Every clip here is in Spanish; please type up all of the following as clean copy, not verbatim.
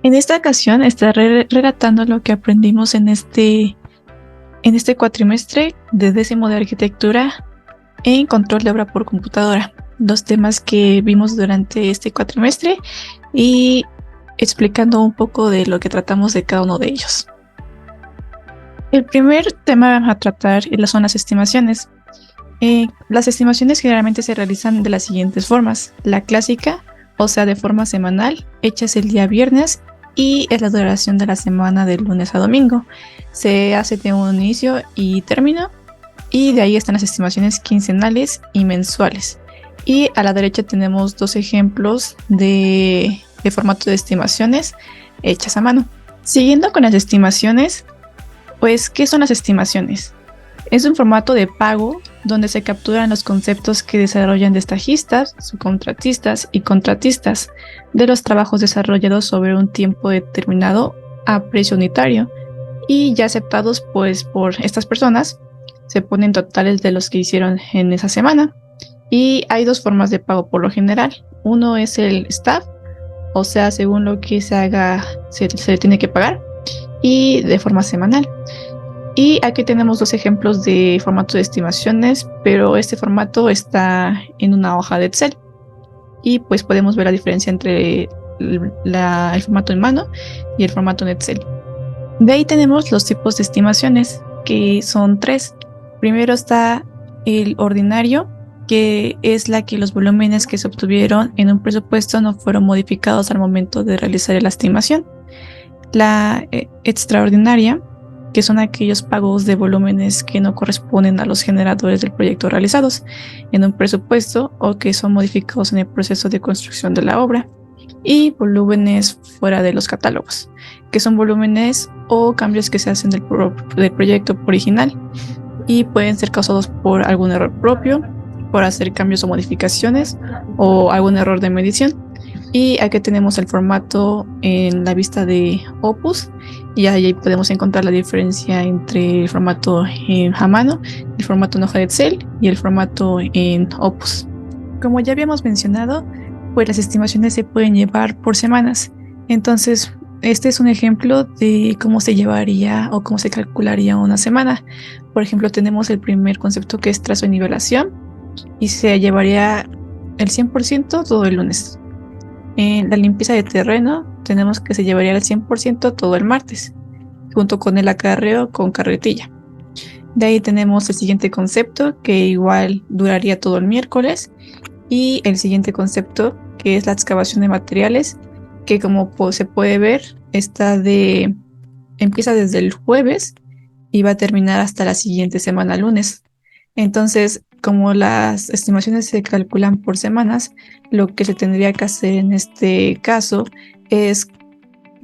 En esta ocasión estaré relatando lo que aprendimos en este cuatrimestre de décimo de arquitectura en control de obra por computadora. Los temas que vimos durante este cuatrimestre y explicando un poco de lo que tratamos de cada uno de ellos. El primer tema a tratar son las estimaciones. Las estimaciones generalmente se realizan de las siguientes formas. La clásica, o sea, de forma semanal, hechas el día viernes y es la duración de la semana de lunes a domingo. Se hace de un inicio y término y de ahí están las estimaciones quincenales y mensuales. Y a la derecha tenemos dos ejemplos de formato de estimaciones hechas a mano. Siguiendo con las estimaciones, pues, ¿qué son las estimaciones? Es un formato de pago donde se capturan los conceptos que desarrollan destajistas, subcontratistas y contratistas de los trabajos desarrollados sobre un tiempo determinado a precio unitario y ya aceptados pues por estas personas. Se ponen totales de los que hicieron en esa semana y hay dos formas de pago por lo general. Uno es el staff, o sea, según lo que se haga se le tiene que pagar, y de forma semanal. Y aquí tenemos dos ejemplos de formato de estimaciones, pero este formato está en una hoja de Excel. Y pues podemos ver la diferencia entre el formato en mano y el formato en Excel. De ahí tenemos los tipos de estimaciones, que son tres. Primero está el ordinario, que es la que los volúmenes que se obtuvieron en un presupuesto no fueron modificados al momento de realizar la estimación. La extraordinaria, que son aquellos pagos de volúmenes que no corresponden a los generadores del proyecto realizados en un presupuesto o que son modificados en el proceso de construcción de la obra. Y volúmenes fuera de los catálogos, que son volúmenes o cambios que se hacen del proyecto original y pueden ser causados por algún error propio, por hacer cambios o modificaciones o algún error de medición. Y aquí tenemos el formato en la vista de Opus y ahí podemos encontrar la diferencia entre el formato a mano, el formato en hoja de Excel y el formato en Opus. Como ya habíamos mencionado, pues las estimaciones se pueden llevar por semanas. Entonces, este es un ejemplo de cómo se llevaría o cómo se calcularía una semana. Por ejemplo, tenemos el primer concepto que es trazo y nivelación y se llevaría el 100% todo el lunes. En la limpieza de terreno tenemos que se llevaría el 100% todo el martes, junto con el acarreo con carretilla. De ahí tenemos el siguiente concepto, que igual duraría todo el miércoles, y el siguiente concepto, que es la excavación de materiales, que como se puede ver, empieza desde el jueves y va a terminar hasta la siguiente semana, lunes. Entonces, como las estimaciones se calculan por semanas, lo que se tendría que hacer en este caso es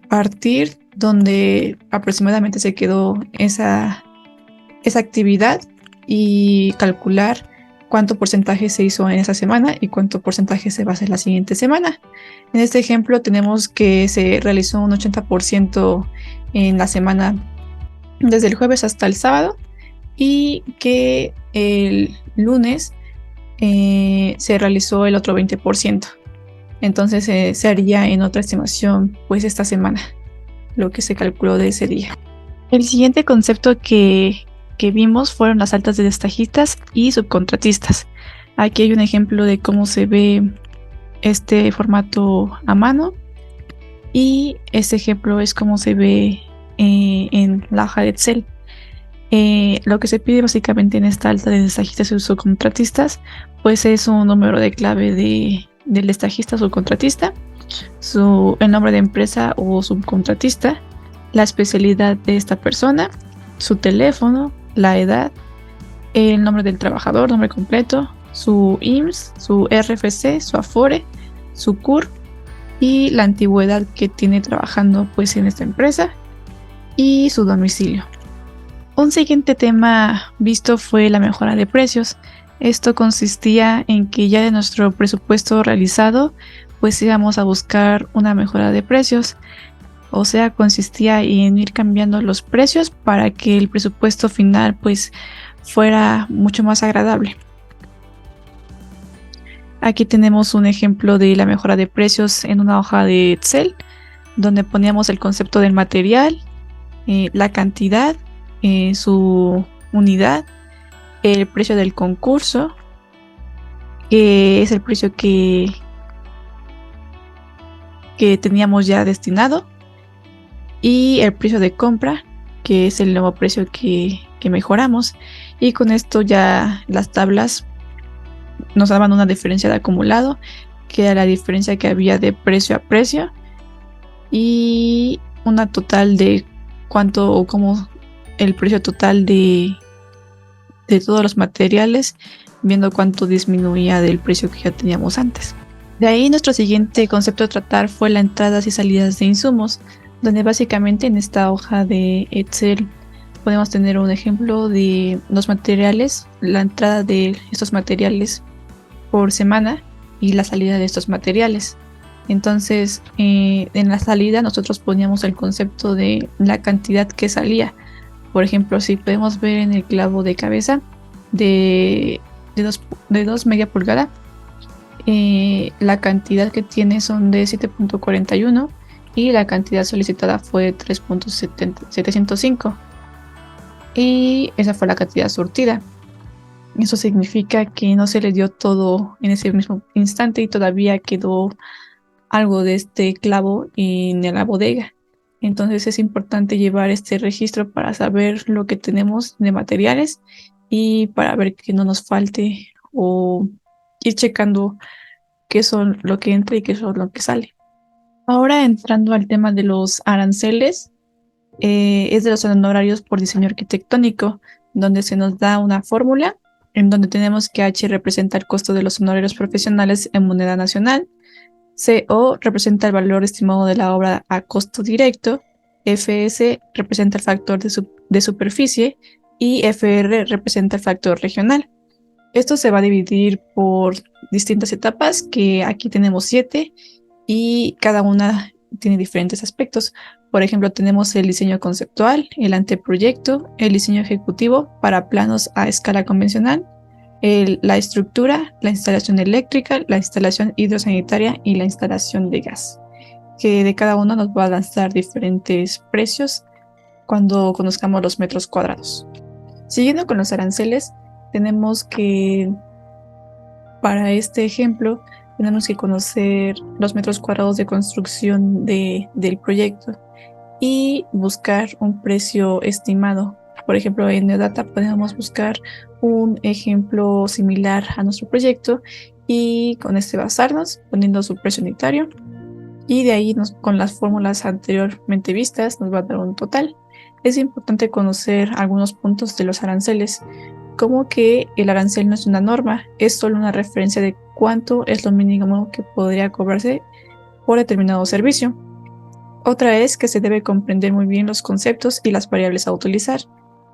partir donde aproximadamente se quedó esa actividad y calcular cuánto porcentaje se hizo en esa semana y cuánto porcentaje se va a hacer la siguiente semana. En este ejemplo tenemos que se realizó un 80% en la semana desde el jueves hasta el sábado y que el lunes se realizó el otro 20%. Entonces se haría en otra estimación pues esta semana lo que se calculó de ese día. El siguiente concepto que vimos fueron las altas de destajistas y subcontratistas. Aquí hay un ejemplo de cómo se ve este formato a mano y este ejemplo es cómo se ve en la hoja de Excel. Lo que se pide básicamente en esta alta de destajistas y subcontratistas pues es un número de clave del destajista o subcontratista, el nombre de empresa o subcontratista, la especialidad de esta persona, su teléfono, la edad, el nombre del trabajador, nombre completo, su IMSS, su RFC, su Afore, su CUR y la antigüedad que tiene trabajando pues en esta empresa y su domicilio. Un siguiente tema visto fue la mejora de precios. Esto consistía en que ya de nuestro presupuesto realizado pues íbamos a buscar una mejora de precios. O sea, consistía en ir cambiando los precios para que el presupuesto final pues fuera mucho más agradable. Aquí tenemos un ejemplo de la mejora de precios en una hoja de Excel. donde poníamos el concepto del material, la cantidad, su unidad, el precio del concurso, que es el precio que teníamos ya destinado, y el precio de compra, que es el nuevo precio que mejoramos. Y con esto ya las tablas nos daban una diferencia de acumulado, que era la diferencia que había de precio a precio, y una total de cuánto o cómo el precio total de todos los materiales, viendo cuánto disminuía del precio que ya teníamos antes. De ahí nuestro siguiente concepto a tratar fue las entradas y salidas de insumos, donde básicamente en esta hoja de Excel podemos tener un ejemplo de los materiales, la entrada de estos materiales por semana y la salida de estos materiales. Entonces, en la salida nosotros poníamos el concepto de la cantidad que salía. Por ejemplo, si podemos ver en el clavo de cabeza de 2 media pulgada, la cantidad que tiene son de 7.41 y la cantidad solicitada fue 3.705, y esa fue la cantidad surtida. Eso significa que no se le dio todo en ese mismo instante y todavía quedó algo de este clavo en la bodega. Entonces es importante llevar este registro para saber lo que tenemos de materiales y para ver que no nos falte, o ir checando qué son lo que entra y qué son lo que sale. Ahora entrando al tema de los aranceles, es de los honorarios por diseño arquitectónico, donde se nos da una fórmula en donde tenemos que H representa el costo de los honorarios profesionales en moneda nacional, CO representa el valor estimado de la obra a costo directo, FS representa el factor de superficie y FR representa el factor regional. Esto se va a dividir por distintas etapas, que aquí tenemos 7, y cada una tiene diferentes aspectos. Por ejemplo, tenemos el diseño conceptual, el anteproyecto, el diseño ejecutivo para planos a escala convencional, la estructura, la instalación eléctrica, la instalación hidrosanitaria y la instalación de gas, que de cada uno nos va a lanzar diferentes precios cuando conozcamos los metros cuadrados. Siguiendo con los aranceles, tenemos que, para este ejemplo, tenemos que conocer los metros cuadrados de construcción del proyecto y buscar un precio estimado. Por ejemplo, en Neodata podemos buscar un ejemplo similar a nuestro proyecto y con este basarnos poniendo su precio unitario, y de ahí con las fórmulas anteriormente vistas nos va a dar un total. Es importante conocer algunos puntos de los aranceles, como que el arancel no es una norma, es solo una referencia de cuánto es lo mínimo que podría cobrarse por determinado servicio. Otra es que se debe comprender muy bien los conceptos y las variables a utilizar.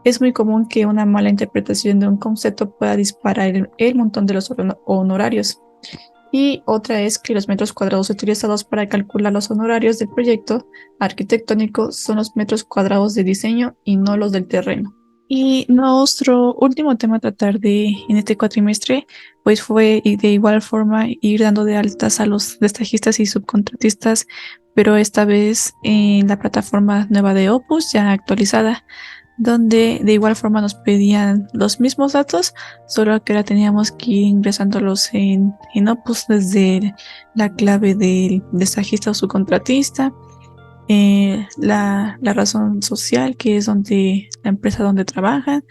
Es muy común que una mala interpretación de un concepto pueda disparar el montón de los honorarios. Y otra es que los metros cuadrados utilizados para calcular los honorarios del proyecto arquitectónico son los metros cuadrados de diseño y no los del terreno. Y nuestro último tema a tratar en este cuatrimestre, pues fue de igual forma ir dando de altas a los destajistas y subcontratistas, pero esta vez en la plataforma nueva de Opus, ya actualizada, donde de igual forma nos pedían los mismos datos, solo que ahora teníamos que ir ingresándolos en Opus desde la clave del destajista o subcontratista, la razón social, que es la empresa donde trabajan,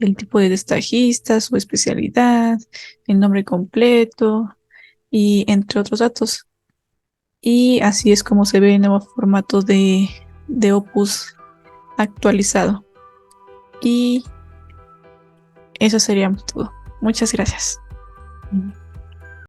el tipo de destajista, su especialidad, el nombre completo y entre otros datos. Y así es como se ve el nuevo formato de Opus actualizado. Y eso sería todo. Muchas gracias.